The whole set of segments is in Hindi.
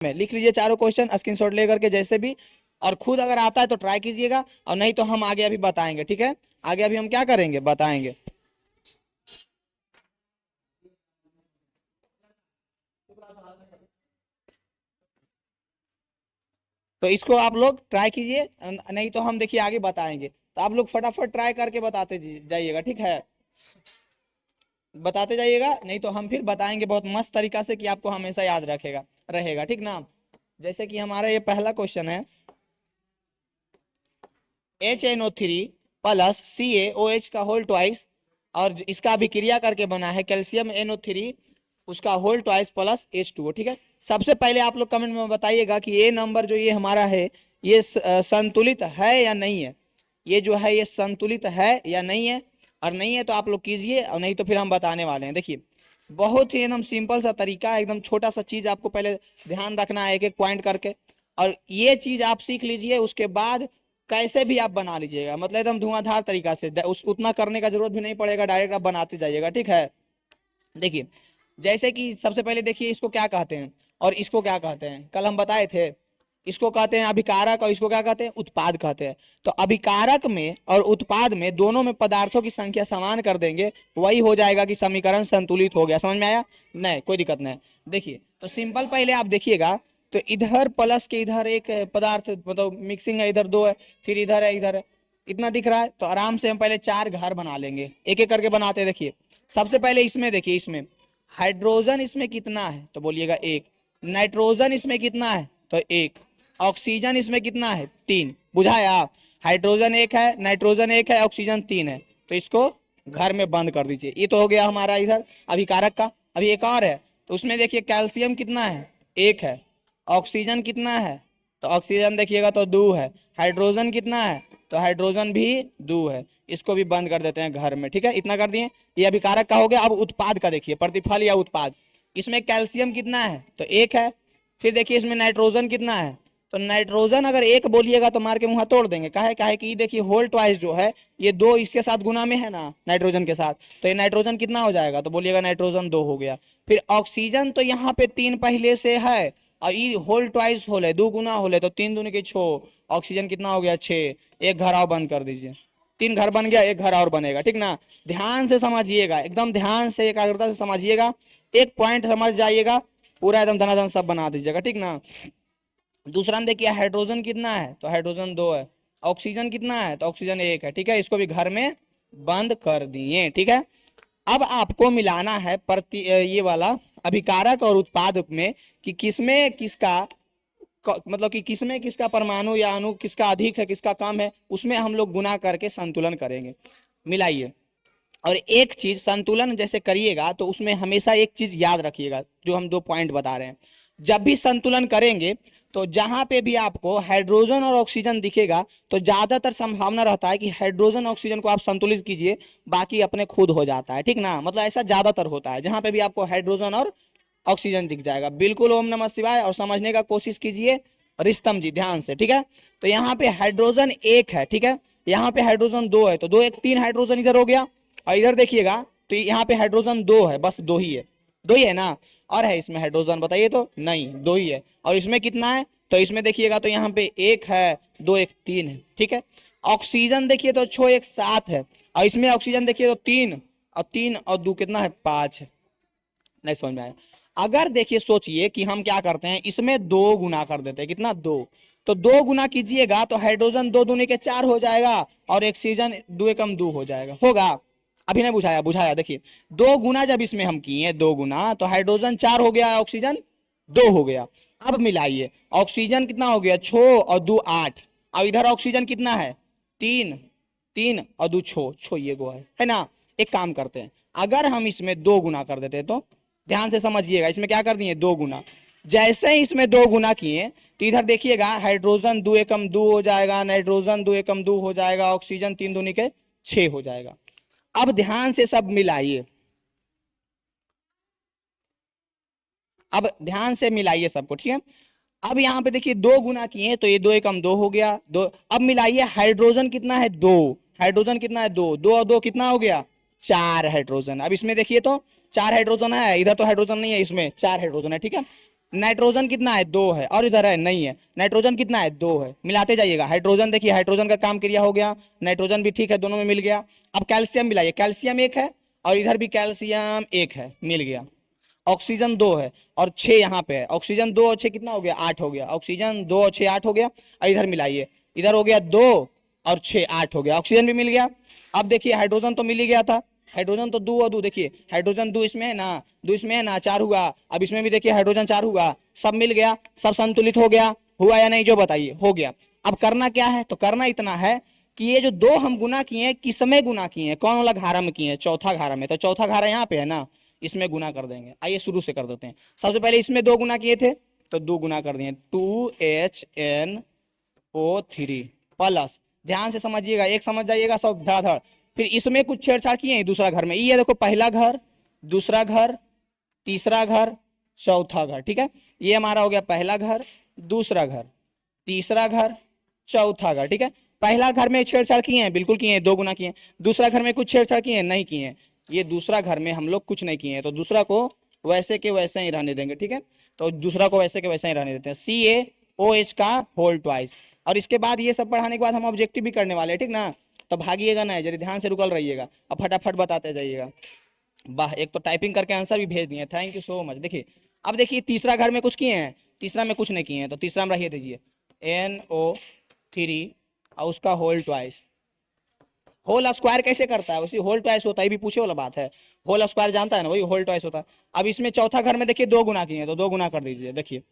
में लिख लीजिए चारों क्वेश्चन स्क्रीनशॉट लेकर के जैसे भी, और खुद अगर आता है तो ट्राई कीजिएगा, और नहीं तो हम आगे अभी बताएंगे। ठीक है, आगे अभी हम क्या करेंगे बताएंगे। तो इसको आप लोग ट्राई कीजिए, नहीं तो हम देखिए आगे बताएंगे। तो आप लोग फटाफट ट्राई करके बताते जाइएगा, ठीक है, बताते जाइएगा, नहीं तो हम फिर बताएंगे बहुत मस्त तरीका से कि आपको हमेशा याद रखेगा रहेगा, ठीक ना। जैसे कि हमारा ये पहला क्वेश्चन है, HNO3 प्लस CaOH का होल ट्वाइस, और इसका अभिक्रिया करके बना है कैल्शियम NO3 उसका होल ट्वाइस प्लस H2O। ठीक है, सबसे पहले आप लोग कमेंट में बताइएगा कि ये नंबर जो ये हमारा है ये संतुलित है या नहीं है, ये जो है ये संतुलित है या नहीं है, और नहीं है तो आप लोग कीजिए, और नहीं तो फिर हम बताने वाले हैं। देखिए बहुत ही एकदम सिंपल सा तरीका है, एकदम छोटा सा चीज आपको पहले ध्यान रखना है एक एक पॉइंट करके, और ये चीज आप सीख लीजिए, उसके बाद कैसे भी आप बना लीजिएगा, मतलब एकदम धुआंधार तरीका से, उतना करने का जरूरत भी नहीं पड़ेगा, डायरेक्ट आप बनाते जाइएगा। ठीक है, देखिए जैसे कि सबसे पहले देखिए इसको क्या कहते हैं और इसको क्या कहते हैं, कल हम बताए थे, इसको कहते हैं अभिकारक और इसको क्या कहते हैं उत्पाद कहते हैं। तो अभिकारक में और उत्पाद में दोनों में पदार्थों की संख्या समान कर देंगे, वही हो जाएगा कि समीकरण संतुलित हो गया। समझ में आया? नहीं कोई दिक्कत नहीं। देखिए तो सिंपल पहले आप देखिएगा, तो इधर प्लस के इधर एक पदार्थ मतलब मिक्सिंग है, इधर दो है, फिर इधर है, इधर है, इतना दिख रहा है। तो आराम से हम पहले चार घर बना लेंगे, एक एक करके बनाते हैं। देखिए सबसे पहले इसमें देखिए, इसमें हाइड्रोजन इसमें कितना है तो बोलिएगा एक, नाइट्रोजन इसमें कितना है तो एक, ऑक्सीजन इसमें कितना है तीन। बुझाया? हाइड्रोजन एक है, नाइट्रोजन एक है, ऑक्सीजन तीन है, तो इसको घर में बंद कर दीजिए। ये तो हो गया हमारा इधर अभिकारक का। अभी एक और है, तो उसमें देखिए कैल्शियम कितना है एक है, ऑक्सीजन कितना है तो ऑक्सीजन देखिएगा तो दो है, हाइड्रोजन कितना है तो हाइड्रोजन भी दो है, इसको भी बंद कर देते हैं घर में। ठीक है, इतना कर दिए, ये अभिकारक का हो गया। अब उत्पाद का देखिए, प्रतिफल या उत्पाद, इसमें कैल्शियम कितना है तो एक है, फिर देखिए इसमें नाइट्रोजन कितना है तो नाइट्रोजन अगर एक बोलिएगा तो मार के मुंह तोड़ देंगे, काहे काहे कि देखिए होल ट्वाइस जो है ये दो इसके साथ गुना में है ना नाइट्रोजन के साथ, तो ये नाइट्रोजन कितना हो जाएगा तो बोलिएगा नाइट्रोजन दो हो गया। फिर ऑक्सीजन तो यहाँ पे तीन पहले से है, और ये होल ट्वाइस होल है, दो गुना होल है, तो तीन दूनी के छो, ऑक्सीजन कितना हो गया छः, एक घर और बंद कर दीजिए, तीन घर बन गया, एक घर और बनेगा। ठीक ना, ध्यान से समझिएगा, एकदम ध्यान से एकाग्रता से समझिएगा, एक पॉइंट समझ जाइएगा, पूरा एकदम धनाधन सब बना दीजिएगा। ठीक ना, दूसरा में देखिए हाइड्रोजन कितना है तो हाइड्रोजन दो है, ऑक्सीजन कितना है तो ऑक्सीजन एक है। ठीक है, इसको भी घर में बंद कर दिए। ठीक है, अब आपको मिलाना है ये वाला अभिकारक और उत्पाद में कि किसमें किसका मतलब कि किसमें किसका परमाणु या अणु किसका अधिक है किसका कम है, उसमें हम लोग गुना करके संतुलन करेंगे। मिलाइए, और एक चीज संतुलन जैसे करिएगा तो उसमें हमेशा एक चीज याद रखिएगा, जो हम दो पॉइंट बता रहे हैं, जब भी संतुलन करेंगे तो जहां पे भी आपको हाइड्रोजन और ऑक्सीजन दिखेगा तो ज्यादातर संभावना रहता है कि हाइड्रोजन ऑक्सीजन को आप संतुलित कीजिए, बाकी अपने खुद हो जाता है। ठीक ना, मतलब ऐसा ज्यादातर होता है, जहां पे भी आपको हाइड्रोजन और ऑक्सीजन दिख जाएगा। बिल्कुल ओम नमः शिवाय, और समझने का कोशिश कीजिए रिस्तम जी ध्यान से। ठीक है, तो यहाँ पे हाइड्रोजन एक है, ठीक है, यहाँ पे हाइड्रोजन दो है, तो दो एक तीन हाइड्रोजन इधर हो गया, और इधर देखिएगा तो यहाँ पे हाइड्रोजन दो है, बस दो ही है, दो ही है ना, और है इसमें हाइड्रोजन बताइए तो नहीं, दो ही है। और इसमें कितना है तो इसमें देखिएगा तो यहाँ पे एक है, दो एक तीन है। ठीक है, ऑक्सीजन देखिए तो छो एक सात है, और इसमें ऑक्सीजन देखिए तो तीन और दो कितना है पांच है। नहीं समझ में आया? अगर देखिए सोचिए कि हम क्या करते हैं, इसमें दो गुना कर देते हैं, कितना दो, तो दो गुना कीजिएगा तो हाइड्रोजन दो दूनी के चार हो जाएगा, और ऑक्सीजन दो एकम दो हो जाएगा, होगा? अभी नहीं बुझाया? बुझाया। देखिए दो गुना जब इसमें हम किए दो गुना, तो हाइड्रोजन चार हो गया, ऑक्सीजन दो हो गया। अब मिलाइए, ऑक्सीजन कितना हो गया छो और दो आठ, और इधर ऑक्सीजन कितना है तीन, तीन और दो छो, छो ये गो है ना। एक काम करते हैं, अगर हम इसमें दो गुना कर देते तो ध्यान से समझिएगा, इसमें क्या कर दिए दो गुना, जैसे ही इसमें दो गुना किए तो इधर देखिएगा हाइड्रोजन दो एकम दो हो जाएगा, नाइट्रोजन दो एकम दो हो जाएगा, ऑक्सीजन तीन दूनी के छह हो जाएगा। अब ध्यान से सब मिलाइए, अब ध्यान से मिलाइए सबको। ठीक है, अब यहाँ पे देखिए दो गुना किए तो ये दो एकम दो हो गया, दो। अब मिलाइए, हाइड्रोजन कितना है दो, हाइड्रोजन कितना है दो, दो और दो कितना हो गया चार हाइड्रोजन। अब इसमें देखिए तो चार हाइड्रोजन है, इधर तो हाइड्रोजन नहीं है, इसमें चार हाइड्रोजन है। ठीक है, नाइट्रोजन कितना है 2 है, और इधर है नहीं है, नाइट्रोजन कितना है 2 है, मिलाते जाइएगा। हाइड्रोजन देखिए, हाइड्रोजन का काम क्रिया हो गया, नाइट्रोजन भी ठीक है, दोनों में मिल गया। अब कैल्शियम मिलाइए, कैल्शियम 1 है और इधर भी कैल्शियम 1 है, मिल गया। ऑक्सीजन 2 है और 6 यहाँ पे है, ऑक्सीजन 2 और 6 कितना हो गया 8 हो गया, ऑक्सीजन 2 और 6 8 हो गया। और इधर मिलाइए, इधर हो गया 2 और 6 8 हो गया, ऑक्सीजन भी मिल गया। अब देखिए हाइड्रोजन तो मिल ही गया था, हाइड्रोजन तो 2 और 2 देखिए, हाइड्रोजन 2 इसमें है ना, 2 इसमें है ना, 4 हुआ। अब इसमें भी देखिए हाइड्रोजन 4 हुआ, सब मिल गया, सब संतुलित हो गया, हुआ या नहीं जो बताइए, हो गया। अब करना क्या है, तो करना इतना है कि ये जो 2 हम गुना किए हैं, किस में गुना किए हैं, कौन वाला घारा में किए हैं, चौथा घारा में, तो चौथा घारा यहाँ पे है ना, इसमें गुना कर देंगे। आइए शुरू से कर देते हैं। सबसे पहले इसमें 2 गुना किए थे तो 2 गुना कर दिए, 2HNO3 प्लस, ध्यान से समझिएगा, एक समझ जाइएगा सब धड़ाधड़। फिर इसमें कुछ छेड़छाड़ किए हैं दूसरा घर में, ये देखो पहला घर, दूसरा घर, तीसरा घर, चौथा घर, ठीक है। ये हमारा हो गया पहला घर, दूसरा घर, तीसरा घर, चौथा घर, ठीक है। पहला घर में छेड़छाड़ किए हैं, बिल्कुल किए हैं, 2 गुना किए हैं। दूसरा घर में कुछ छेड़छाड़ किए हैं, नहीं किए हैं। ये दूसरा घर में हम लोग कुछ नहीं किए हैं, तो दूसरा को वैसे के वैसे ही रहने देंगे, ठीक है। तो दूसरा को वैसे के वैसे ही रहने देते हैं, CaOH का होल ट्वाइस। और इसके बाद ये सब पढ़ाने के बाद हम ऑब्जेक्टिव भी करने वाले हैं, ठीक ना। तो भागिएगा ना, जरा ध्यान से रुकल रहिएगा, अब फटाफट बताते जाइएगा। वाह, एक तो टाइपिंग करके आंसर भी भेज दिए, थैंक यू सो मच। देखिए अब देखिए तीसरा घर में कुछ किए हैं, तीसरा में कुछ नहीं किए हैं, तो तीसरा में रहिए दीजिए NO3 और उसका होल ट्वाइस। होल स्क्वायर कैसे करता है, उसी होल ट्वाइस होता है, ये भी पूछे वाला बात है। होल स्क्वायर जानता है ना, वही होल ट्वाइस होता है। अब इसमें चौथा घर में देखिए 2 गुना किए हैं, तो 2 गुना कर दीजिए। देखिए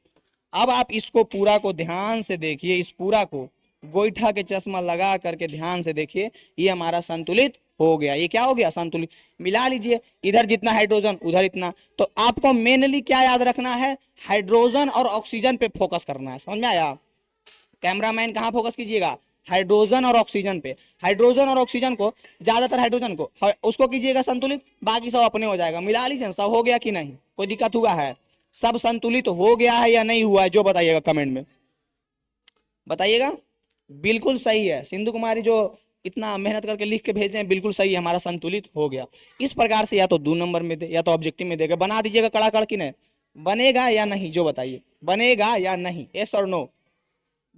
अब आप इसको पूरा को ध्यान से देखिए, इस पूरा को गोईठा के चश्मा लगा करके ध्यान से देखिए, ये हमारा संतुलित हो गया। ये क्या हो गया, संतुलित। मिला लीजिए, इधर जितना हाइड्रोजन उधर इतना। तो आपको मेनली क्या याद रखना है, हाइड्रोजन और ऑक्सीजन पे फोकस करना है, समझ में आया। कैमरामैन कहाँ फोकस कीजिएगा, हाइड्रोजन और ऑक्सीजन पे। हाइड्रोजन और ऑक्सीजन को, ज्यादातर हाइड्रोजन को उसको कीजिएगा संतुलित, बाकी सब अपने हो जाएगा। मिला लीजिए, सब हो गया कि नहीं, कोई दिक्कत हुआ है, सब संतुलित हो गया है या नहीं हुआ है, जो बताइएगा कमेंट में बताइएगा। बिल्कुल सही है, सिंधु कुमारी जो इतना मेहनत करके लिख के भेजे हैं, बिल्कुल सही है, हमारा संतुलित हो गया। इस प्रकार से या तो 2 नंबर में दे या तो ऑब्जेक्टिव में देगा, बना दीजिएगा कड़ा कड़ की नहीं, बनेगा या नहीं जो बताइए, बनेगा या नहीं, यस और नो।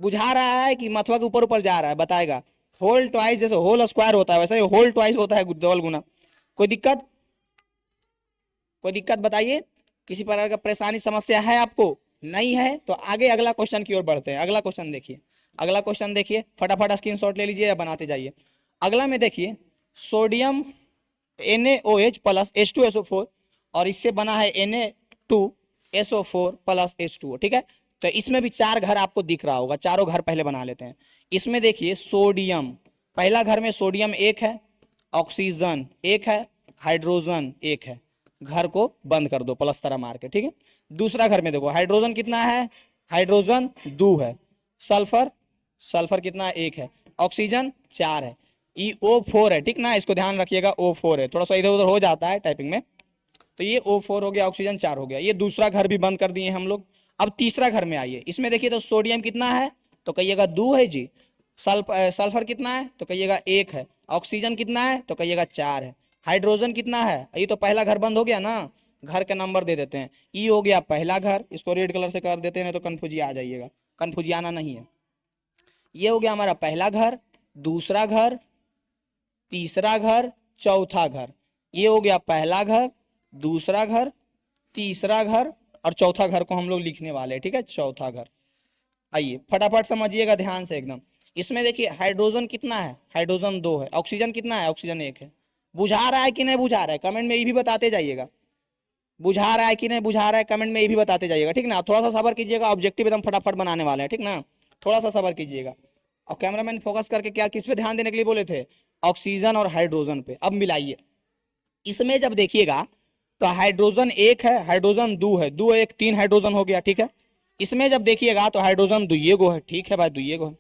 बुझा रहा है कि मथुआ के ऊपर ऊपर जा रहा है, बताएगा। होल ट्वाइस जैसे होल स्क्वायर होता है, वैसे ही होल ट्वाइस होता है, डबल गुना। कोई दिक्कत, कोई दिक्कत बताइए, किसी प्रकार का परेशानी समस्या है आपको, नहीं है तो आगे अगला क्वेश्चन की ओर बढ़ते हैं। अगला क्वेश्चन देखिए, अगला क्वेश्चन देखिए, फटाफट स्क्रीनशॉट ले लीजिए या बनाते जाइए। अगला में देखिए, सोडियम NaOH प्लस H2SO4 और इससे बना है Na2SO4 प्लस H2O, ठीक है। तो इसमें भी 4 घर आपको दिख रहा होगा, चारों घर पहले बना लेते हैं। इसमें देखिए सोडियम, पहला घर में सोडियम 1 है, ऑक्सीजन 1 है, हाइड्रोजन 1 है, घर को बंद कर दो प्लस तरह मार के, ठीक है। दूसरा घर में देखो हाइड्रोजन कितना है, हाइड्रोजन 2 है, सल्फर, सल्फर कितना है 1 है, ऑक्सीजन 4 है, O4 है, ठीक ना, इसको ध्यान रखिएगा, O4 है, थोड़ा सा इधर उधर हो जाता है टाइपिंग में। तो ये O4 हो गया, ऑक्सीजन 4 हो गया, ये दूसरा घर भी बंद कर दिए हम लोग। अब तीसरा घर में आइए, इसमें देखिए तो सोडियम कितना है, तो कहिएगा 2 है जी। सल्फर कितना है, तो कहिएगा 1 है, ऑक्सीजन कितना है, तो कहिएगा 4 है, हाइड्रोजन कितना है, ये तो पहला घर बंद हो गया ना, घर के नंबर दे देते हैं। ई हो गया पहला घर, इसको रेड कलर से कर देते हैं, तो कन्फ्यूजी आ जाइएगा, कन्फ्यूजी आना नहीं है। ये हो गया हमारा पहला घर, दूसरा घर, तीसरा घर, चौथा घर। ये हो गया पहला घर, दूसरा घर, तीसरा घर और चौथा घर को हम लोग लिखने वाले हैं, ठीक है, चौथा घर। आइए फटाफट समझिएगा ध्यान से एकदम। इसमें देखिए हाइड्रोजन कितना है, हाइड्रोजन 2 है, ऑक्सीजन कितना है, ऑक्सीजन 1 है। बुझा रहा है कि नहीं बुझा रहा है, कमेंट में ये भी बताते जाइएगा। बुझा रहा है कि नहीं बुझा रहा है, कमेंट में ये भी बताते जाइएगा, ठीक ना। थोड़ा सा सबर कीजिएगा, ऑब्जेक्टिव एकदम फटाफट बनाने वाले हैं, ठीक ना, थोड़ा सा सबर कीजिएगा। और कैमरामैन फोकस करके क्या किस पे ध्यान देने के लिए बोले थे, ऑक्सीजन और हाइड्रोजन पे। अब मिलाइए, इसमें जब देखिएगा तो हाइड्रोजन 1 है, हाइड्रोजन 2 है, 2 1 3 हाइड्रोजन हो गया, ठीक है। इसमें जब देखिएगा तो हाइड्रोजन 2 गो है, ठीक है भाई 2 गो है।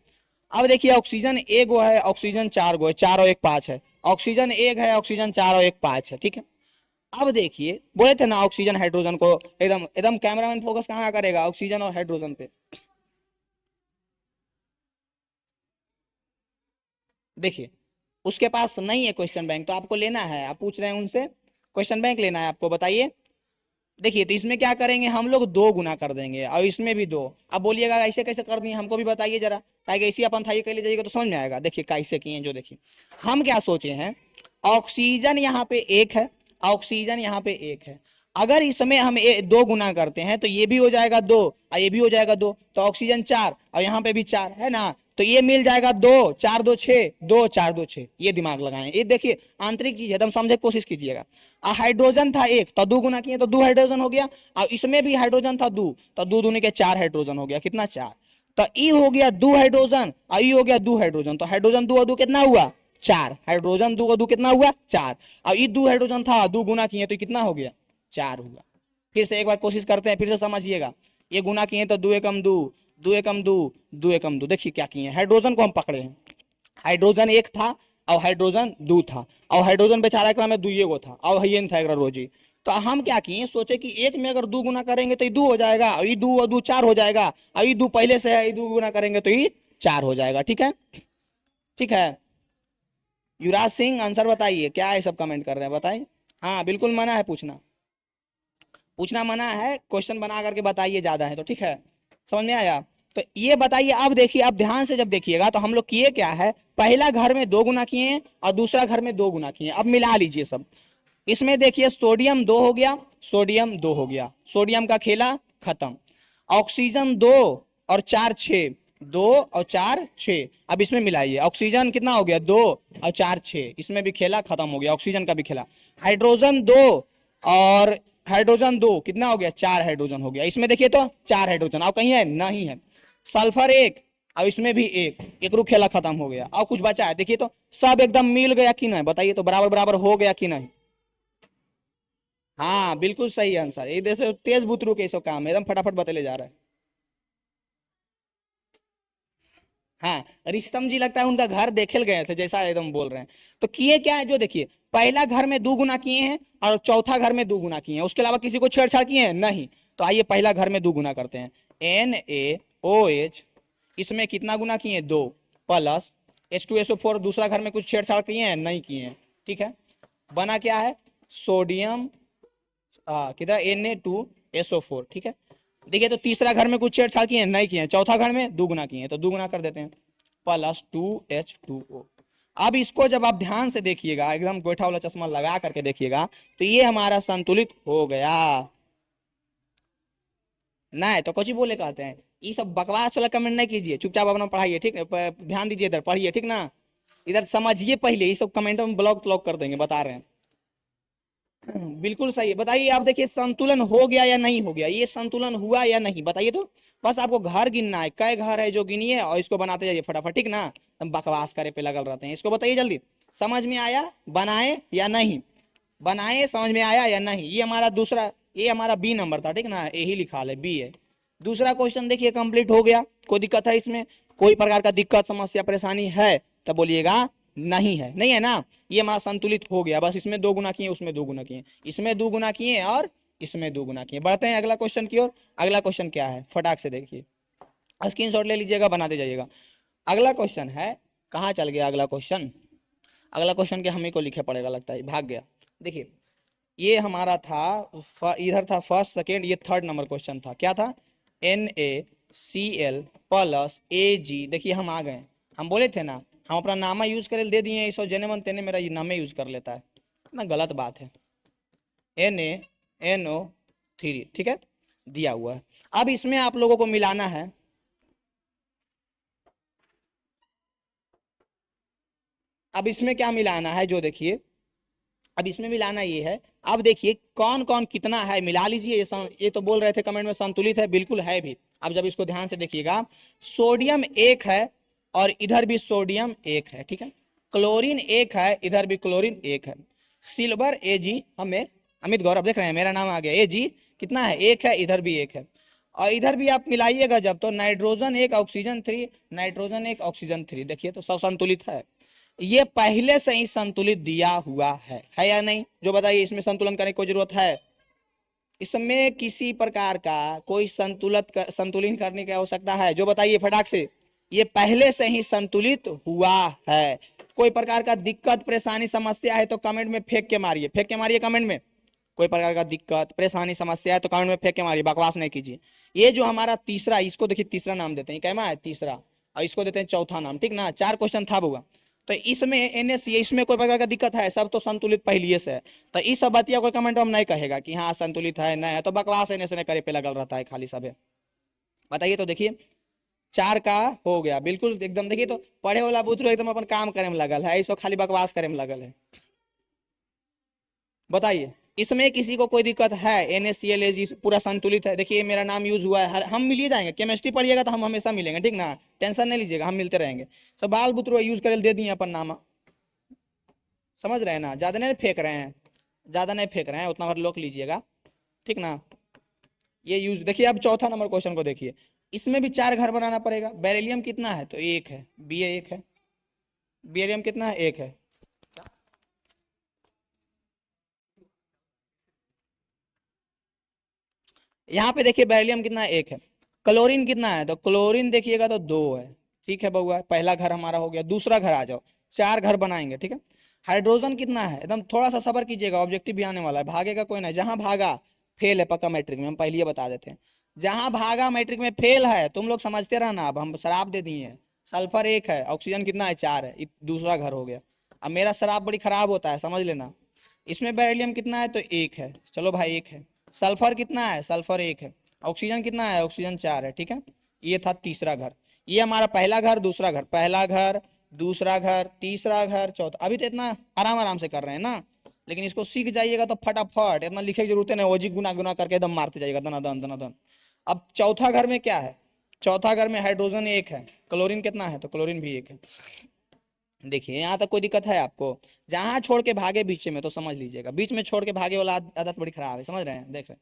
अब देखिए ऑक्सीजन 1 गो है, ऑक्सीजन 4 गो है, 4 और 1 5 है, ऑक्सीजन 1 है, ऑक्सीजन 4 और 1 5 है, ठीक है। अब देखिए बोले थे ना ऑक्सीजन हाइड्रोजन को एकदम एकदम, कैमरामैन फोकस कहाँ करेगा, ऑक्सीजन और हाइड्रोजन पे। देखिए उसके पास नहीं है क्वेश्चन बैंक, तो आपको लेना है, आप पूछ रहे हैं उनसे क्वेश्चन बैंक लेना है आपको, बताइए। देखिए तो इसमें क्या करेंगे हम लोग 2 गुना कर देंगे और इसमें भी 2। अब बोलिएगा ऐसे कैसे कर दिए, हमको भी बताइए जरा, ताकि ऐसी अपन था ये कर ले जाइएगा तो समझ में आएगा। देखिए कैसे किए, जो देखिए हम क्या सोचे हैं, ऑक्सीजन यहाँ पे 1 है, ऑक्सीजन यहाँ पे 1 है। अगर इसमें हम 2 गुना करते हैं तो ये भी हो जाएगा 2 और ये भी हो जाएगा 2, तो ऑक्सीजन 4 और यहाँ पे भी 4 है ना, तो ये मिल जाएगा 2 4 2 6, 2 4 2 6। ये दिमाग लगाएं, ये देखिए आंतरिक चीज है, एकदम समझे की कोशिश कीजिएगा। हाइड्रोजन था 1 तो 2 गुना किए तो 2 हाइड्रोजन हो गया, और इसमें भी हाइड्रोजन था 2 तो 2 दूनी के 4 हाइड्रोजन हो गया, कितना 4। तो ई हो गया 2 हाइड्रोजन और ई हो गया 2 हाइड्रोजन, तो हाइड्रोजन 2 और 2 कितना हुआ 4, हाइड्रोजन 2 और 2 कितना हुआ 4, और ई 2 हाइड्रोजन था 2 गुना किए तो कितना हो गया 4 हुआ। फिर से एक बार कोशिश करते हैं, फिर से समझिएगा, ये गुना किए तो 2 एकम 2, 2 एकम 2, 2 एकम 2। देखिए क्या किए, हाइड्रोजन को हम पकड़े हैं, हाइड्रोजन 1 था और हाइड्रोजन 2 था, और हाइड्रोजन बेचारा एकरा में 2 गो था और हयन था एकरा रोजी। तो हम क्या किए, सोचे कि एक में अगर 2 गुना करेंगे तो ये 2 हो जाएगा, और ये 2 और 2 4 हो जाएगा, और ये 2 पहले से है, ये 2 गुना करेंगे तो ये 4 हो जाएगा। ठीक है, ठीक है। युवराज सिंह आंसर बताइए, क्या है सब कमेंट कर रहे हैं बताइए। हाँ बिल्कुल मना है पूछना, पूछना मना है, क्वेश्चन बना करके बताइए, ज्यादा है तो ठीक है, समझ में आया। तो ये बताइए, अब देखिए, अब ध्यान से जब देखिएगा तो हम लोग किए क्या है, पहला घर में 2 गुना किए हैं और दूसरा घर में 2 गुना किए। अब मिला लीजिए सब, इसमें देखिए सोडियम 2 हो गया, सोडियम 2 हो गया, सोडियम का खेला खत्म। ऑक्सीजन 2 और 4 6, 2 और 4 6। अब इसमें मिलाइए, ऑक्सीजन कितना हो गया 2 और 4 6, इसमें भी खेला खत्म हो गया, ऑक्सीजन का भी खेला। हाइड्रोजन 2 और हाइड्रोजन 2 कितना हो गया 4 हाइड्रोजन हो गया, इसमें देखिए तो 4 हाइड्रोजन, और कहीं है नहीं है। सल्फर 1 और इसमें भी 1, एक रू खेला खत्म हो गया, और कुछ बचा है देखिए तो, सब एकदम मिल गया कि नहीं बताइए तो, बराबर बराबर हो गया कि नहीं। हाँ बिल्कुल सही आंसर, ये जैसे तेज बुतरू के सब काम है, एकदम फटाफट बतले जा रहा है। हाँ रिस्तम जी लगता है उनका घर देखे गए थे, जैसा एकदम बोल रहे हैं। तो किए क्या है, जो देखिए पहला घर में 2 गुना किए हैं और चौथा घर में 2 गुना किए हैं, उसके अलावा किसी को छेड़छाड़ किए हैं नहीं। तो आइए पहला घर में 2 गुना करते हैं, NaOH, इसमें कितना गुना किए 2, प्लस H2SO4, दूसरा घर में कुछ छेड़छाड़ किए हैं नहीं किए हैं, ठीक है। बना क्या है, सोडियम किधर Na2SO4, ठीक है। देखिए तो तीसरा घर में कुछ छेड़छाड़ किए नहीं किए, चौथा घर में 2 गुना किए, तो 2 गुना कर देते हैं, प्लस 2H2O। अब इसको जब आप ध्यान से देखिएगा, एकदम गोइठा वाला चश्मा लगा करके देखिएगा, तो ये हमारा संतुलित हो गया। नहीं तो कुछ बोले कहते हैं, ये सब बकवास वाला कमेंट नहीं कीजिए, चुपचाप अपना पढ़ाइए, ठीक है, ध्यान दीजिए इधर पढ़िए, ठीक ना, इधर समझिए पहले, ये सब कमेंट में ब्लॉक कर देंगे, बता रहे हैं। बिल्कुल सही, बताइए आप, देखिए संतुलन हो गया या नहीं हो गया, ये संतुलन हुआ या नहीं बताइए तो। बस आपको घर गिनना है, कई घर है जो गिनिए और इसको बनाते जाइए फटाफट, ठीक ना, हम बकवास करे पे लगल रहते हैं। इसको बताइए जल्दी, समझ में आया, बनाए या नहीं, बनाए, समझ में आया या नहीं। ये हमारा दूसरा, ये हमारा बी नंबर था, ठीक ना, यही लिखा है बी है। दूसरा क्वेश्चन देखिए कंप्लीट हो गया, कोई दिक्कत है इसमें, कोई प्रकार का दिक्कत समस्या परेशानी है तो बोलिएगा, नहीं है, नहीं है ना। ये हमारा संतुलित हो गया, बस इसमें 2 गुना किए, उसमें 2 गुना किए, इसमें 2 गुना किए और इसमें 2 गुना किए। बढ़ते हैं अगला क्वेश्चन की ओर। अगला क्वेश्चन क्या है, फटाक से देखिए, स्क्रीनशॉट ले लीजिएगा, बनाते जाइएगा। अगला क्वेश्चन है, कहाँ चल गया अगला क्वेश्चन, अगला क्वेश्चन के हमें को लिखे पड़ेगा, लगता है भाग गया। देखिए ये हमारा था, इधर था फर्स्ट सेकेंड, ये थर्ड नंबर क्वेश्चन था, क्या था, NaCl प्लस Ag। देखिए हम आ गए, हम बोले थे ना, हम अपना नामा यूज करे दे दिए, इस जने मन तेने मेरा नामे यूज कर लेता है ना, गलत बात है। NaNO3, ठीक है, दिया हुआ है। अब इसमें आप लोगों को मिलाना है, अब इसमें क्या मिलाना है, जो देखिए अब इसमें मिलाना ये है, अब देखिए कौन कौन कितना है, मिला लीजिए। ये तो बोल रहे थे कमेंट में संतुलित है, बिल्कुल है भी। अब जब इसको ध्यान से देखिएगा, सोडियम 1 है और इधर भी सोडियम 1 है, ठीक है। क्लोरीन 1 है, इधर भी क्लोरीन 1 है। सिल्वर Ag, हमें अमित गौरव देख रहे हैं, मेरा नाम आ गया, Ag कितना है 1 है, इधर भी 1 है, और इधर भी आप मिलाइएगा जब, तो नाइट्रोजन 1 ऑक्सीजन 3, नाइट्रोजन 1 ऑक्सीजन 3, देखिए तो सब संतुलित है। ये पहले से ही संतुलित दिया हुआ है या नहीं, जो बताइए, इसमें संतुलन करने की कोई जरूरत है, इसमें किसी प्रकार का कोई संतुलित करने की आवश्यकता है, जो बताइए फटाक से। ये पहले से ही संतुलित हुआ है, कोई प्रकार का दिक्कत परेशानी समस्या है तो कमेंट में फेंक के मारिए, फेंक के मारिए कमेंट में, कोई प्रकार का दिक्कत परेशानी समस्या है तो कमेंट में फेंक के मारिए, बकवास नहीं कीजिए। ये जो हमारा तीसरा, इसको देखिए तीसरा नाम देते हैं, कैमा है तीसरा, और इसको देते हैं चौथा नाम, ठीक ना। 4 क्वेश्चन था बुआ, तो इसमें NaCl इसमें कोई प्रकार का दिक्कत है, सब तो संतुलित पहले से है, तो इस सब बतिया कोई कमेंट में नहीं कहेगा कि हाँ संतुलित है नहीं है, तो बकवास एने से करे पे लगल रहता है खाली सब है। बताइए तो देखिए 4 का हो गया बिल्कुल एकदम। देखिए तो पढ़े वाला बुतरू एकदम अपन काम करे में लगल है, इसको खाली बकवास करे में लगल है। बताइए इसमें किसी को कोई दिक्कत है? NaCl पूरा संतुलित है। देखिए मेरा नाम यूज हुआ है, हम मिल जाएंगे, केमिस्ट्री पढ़िएगा तो हम हमेशा मिलेंगे, ठीक ना, टेंशन नहीं लीजिएगा, हम मिलते रहेंगे। तो बाल बुतरू यूज करे दे दिए अपन नाम, समझ रहे हैं ना, ज्यादा नहीं फेंक रहे हैं, ज्यादा नहीं फेंक रहे हैं, उतना भर लोग लीजिएगा, ठीक ना। ये यूज देखिए। अब चौथा नंबर क्वेश्चन को देखिए, इसमें भी 4 घर बनाना पड़ेगा। बेरिलियम कितना है? तो 1 है, Ba 1 है, बेरिलियम कितना है? 1 है। यहाँ पे देखिए बेरिलियम कितना है? 1 है। क्लोरीन कितना है? तो क्लोरीन देखिएगा तो 2 है, ठीक है बउआ, पहला घर हमारा हो गया। दूसरा घर आ जाओ, 4 घर बनाएंगे, ठीक है। हाइड्रोजन कितना है? एकदम थोड़ा सा सबर कीजिएगा, ऑब्जेक्टिव भी आने वाला है, भागेगा कोई नहीं, जहां भागा फेल है पक्का मैट्रिक में, हम पहले ही बता देते हैं। जहां भागा मैट्रिक में फेल है, तुम लोग समझते रहना, अब हम शराब दे दिए हैं। सल्फर 1 है, ऑक्सीजन कितना है? 4 है, दूसरा घर हो गया। अब मेरा शराब बड़ी खराब होता है, समझ लेना। इसमें बेरिलियम कितना है? तो 1 है, चलो भाई 1 है। सल्फर कितना है? सल्फर 1 है। ऑक्सीजन कितना है? ऑक्सीजन 4 है, ठीक है। ये था तीसरा घर, ये हमारा पहला घर, दूसरा घर, पहला घर, दूसरा घर, तीसरा घर, चौथा। अभी तो इतना आराम आराम से कर रहे हैं ना, लेकिन इसको सीख जाइएगा तो फटाफट, इतना लिखे की जरूरत नहीं, ओजी गुना गुना करके एकदम मारते जाइएगा दनादन दनादन। अब चौथा घर में क्या है? चौथा घर में हाइड्रोजन 1 है, क्लोरीन कितना है? तो क्लोरीन भी 1 है। देखिए यहाँ तक कोई दिक्कत है आपको? जहां छोड़ के भागे बीच में तो समझ लीजिएगा, बीच में छोड़ के भागे वाला आदत बड़ी खराब है, समझ रहे हैं, देख रहे हैं।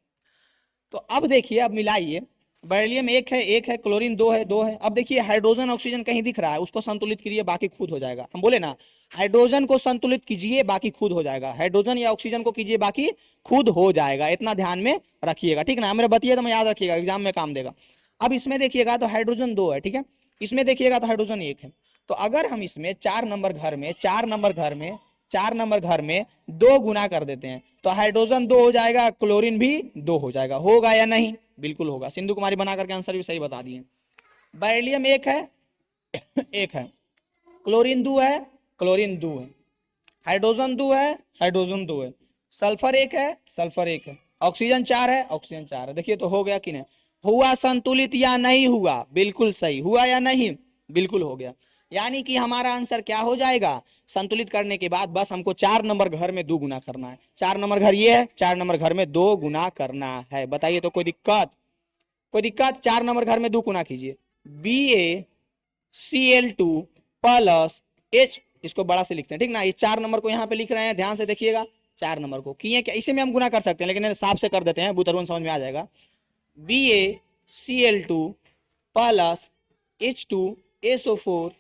तो अब देखिए, अब मिलाइए, बेरिलियम 1 है, 1 है, क्लोरीन 2 है, 2 है। अब देखिए हाइड्रोजन ऑक्सीजन कहीं दिख रहा है, उसको संतुलित कीजिए, बाकी खुद हो जाएगा। हम बोले ना हाइड्रोजन को संतुलित कीजिए, बाकी खुद हो जाएगा। हाइड्रोजन या ऑक्सीजन को कीजिए, बाकी खुद हो जाएगा, इतना ध्यान में रखिएगा, ठीक ना। मेरे बतिए तो मैं याद रखिएगा, एग्जाम में काम देगा। अब इसमें देखिएगा तो हाइड्रोजन 2 है, ठीक है। इसमें देखिएगा तो हाइड्रोजन 1 है। तो अगर हम इसमें 4 नंबर घर में 4 नंबर घर में 4 नंबर घर में 2 गुना कर देते हैं, तो हाइड्रोजन 2 हो जाएगा, क्लोरीन भी 2 हो जाएगा। होगा या नहीं? बिल्कुल होगा। सिंधु कुमारी बना करके आंसर भी सही बता दिए। बेरिलियम 1 है, 1 है। क्लोरीन 2 है, क्लोरीन 2 है। हाइड्रोजन 2 है, हाइड्रोजन 2 है। सल्फर 1 है, सल्फर 1 है। ऑक्सीजन 4 है, ऑक्सीजन 4 है। देखिए तो हो गया कि नहीं? हुआ संतुलित या नहीं हुआ? बिल्कुल सही। हुआ या नहीं? बिल्कुल हो गया। यानी कि हमारा आंसर क्या हो जाएगा? संतुलित करने के बाद बस हमको 4 नंबर घर में 2 गुना करना है। 4 नंबर घर ये है, 4 नंबर घर में 2 गुना करना है। बताइए तो कोई दिक्कत? कोई दिक्कत? 4 नंबर घर में 2 गुना कीजिए। BaCl2 प्लस H, इसको बड़ा से लिखते हैं, ठीक ना। इस 4 नंबर को यहाँ पे लिख रहे हैं, ध्यान से देखिएगा। 4 नंबर को किए क्या, इसे में हम गुना कर सकते हैं, लेकिन साफ से कर देते हैं, बुतरवन समझ में आ जाएगा। BaCl2 प्लस H2SO4,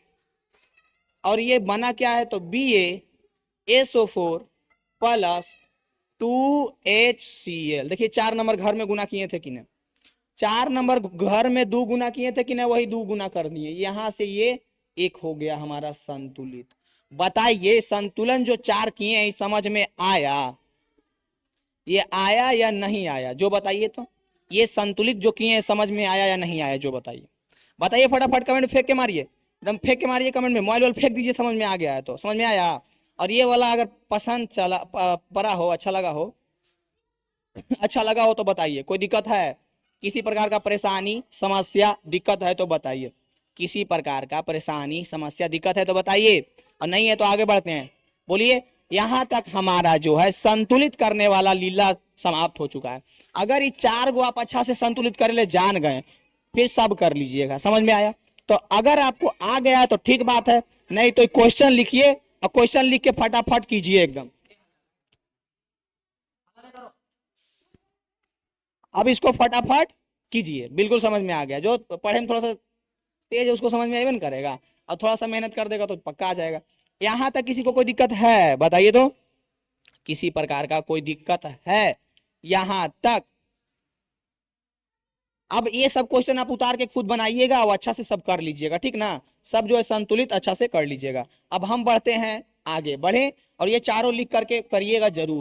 और ये बना क्या है? तो BaSO4 प्लस 2HCl। देखिए 4 नंबर घर में गुना किए थे कि नहीं? 4 नंबर घर में 2 गुना किए थे कि नहीं? वही 2 गुना कर दिए, यहां से ये 1 हो गया हमारा संतुलित। बताइए संतुलन जो 4 किए हैं समझ में आया? ये आया या नहीं आया? जो बताइए तो, ये संतुलित जो किए हैं समझ में आया या नहीं आया? जो बताइए, बताइए फटाफट, कमेंट फेंक के मारिए, एकदम फेंक के मारिए कमेंट में, मोबाइल वाल फेंक दीजिए, समझ में आ गया है तो। समझ में आया? और ये वाला अगर पसंद चला पड़ा हो, अच्छा लगा हो, अच्छा लगा हो तो बताइए। कोई दिक्कत है? किसी प्रकार का परेशानी समस्या दिक्कत है तो बताइए। किसी प्रकार का परेशानी समस्या दिक्कत है तो बताइए, और नहीं है तो आगे बढ़ते हैं। बोलिए। यहां तक हमारा जो है संतुलित करने वाला लीला समाप्त हो चुका है। अगर ये 4 को आप अच्छा से संतुलित कर ले जान गए, फिर सब कर लीजिएगा। समझ में आया? तो अगर आपको आ गया तो ठीक बात है, नहीं तो क्वेश्चन लिखिए, और क्वेश्चन लिख के फटाफट कीजिए एकदम। अब इसको फटाफट कीजिए, बिल्कुल समझ में आ गया। जो पढ़े में थोड़ा सा तेज है उसको समझ में आएगा, करेगा, और थोड़ा सा मेहनत कर देगा तो पक्का आ जाएगा। यहां तक किसी को कोई दिक्कत है? बताइए तो। किसी प्रकार का कोई दिक्कत है यहां तक? अब ये सब क्वेश्चन आप उतार के खुद बनाइएगा और अच्छा से सब कर लीजिएगा, ठीक ना। सब जो है संतुलित अच्छा से कर लीजिएगा। अब हम बढ़ते हैं आगे, बढ़े, और ये चारों लिख करके करिएगा जरूर।